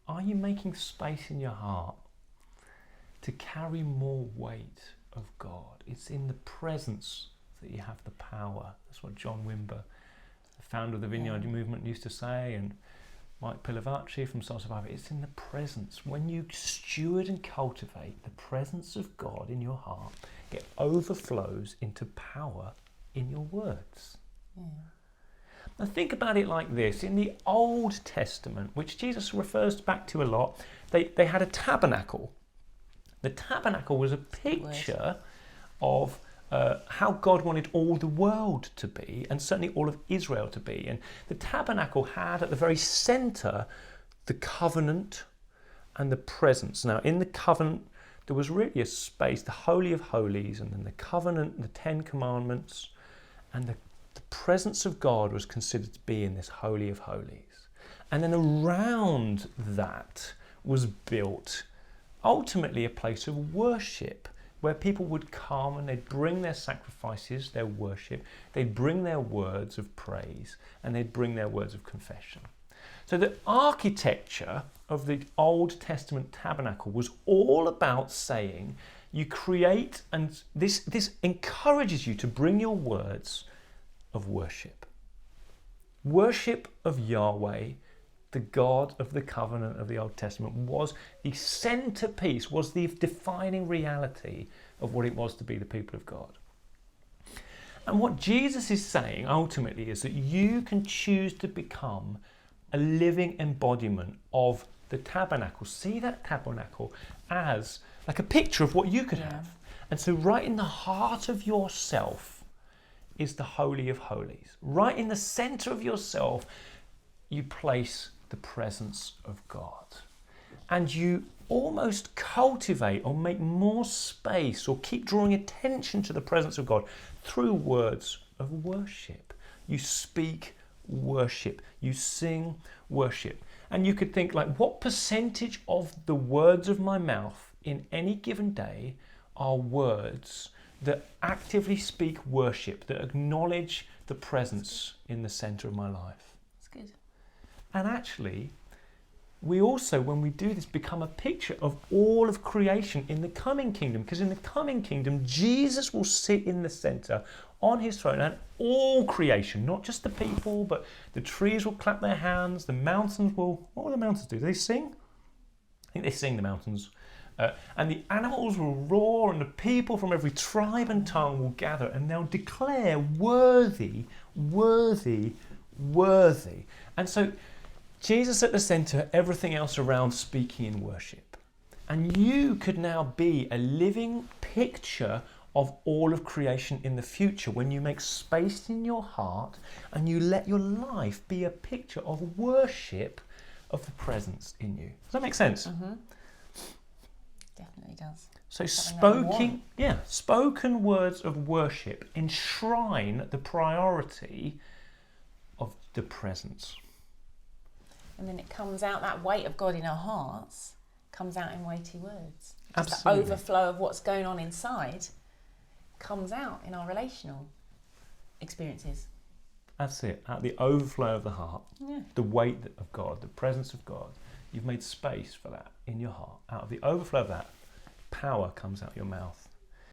are you making space in your heart to carry more weight of God? It's in the presence that you have the power. That's what John Wimber, the founder of the Vineyard movement, used to say, and Mike Pilavachi from Soul Survivor. It's in the presence. When you steward and cultivate the presence of God in your heart, it overflows into power in your words. Yeah. Now think about it like this. In the Old Testament, which Jesus refers back to a lot, they had a tabernacle. The tabernacle was a picture of how God wanted all the world to be, and certainly all of Israel to be. And the tabernacle had at the very centre the covenant and the presence. Now in the covenant there was really a space, the Holy of Holies, and then the covenant, the Ten Commandments, and the presence of God was considered to be in this Holy of Holies. And then around that was built ultimately a place of worship, where people would come and they'd bring their sacrifices, their worship, they'd bring their words of praise, and they'd bring their words of confession. So the architecture of the Old Testament tabernacle was all about saying, you create, and this encourages you to bring your words of worship. Worship of Yahweh, the God of the covenant of the Old Testament, was the centerpiece, was the defining reality of what it was to be the people of God. And what Jesus is saying ultimately is that you can choose to become a living embodiment of the tabernacle. See that tabernacle as like a picture of what you could have. And so right in the heart of yourself is the Holy of Holies. Right in the center of yourself, you place the presence of God. And you almost cultivate or make more space or keep drawing attention to the presence of God through words of worship. You speak worship. You sing worship. And you could think, like, what percentage of the words of my mouth in any given day are words that actively speak worship, that acknowledge the presence in the center of my life? That's good. And actually, we also, when we do this, become a picture of all of creation in the coming kingdom. Because in the coming kingdom, Jesus will sit in the center on his throne, and all creation, not just the people, but the trees will clap their hands, the mountains will... What will the mountains do? Do they sing? I think they sing, the mountains. And the animals will roar, and the people from every tribe and tongue will gather, and they'll declare, worthy, worthy, worthy. And so Jesus at the centre, everything else around speaking in worship. And you could now be a living picture of all of creation in the future when you make space in your heart and you let your life be a picture of worship of the presence in you. Does that make sense? Mm-hmm. Definitely does. So spoken words of worship enshrine the priority of the presence. And then it comes out, that weight of God in our hearts comes out in weighty words. Absolutely. The overflow of what's going on inside comes out in our relational experiences. That's it. Out of the overflow of the heart, the weight of God, the presence of God, you've made space for that in your heart. Out of the overflow of that, power comes out your mouth.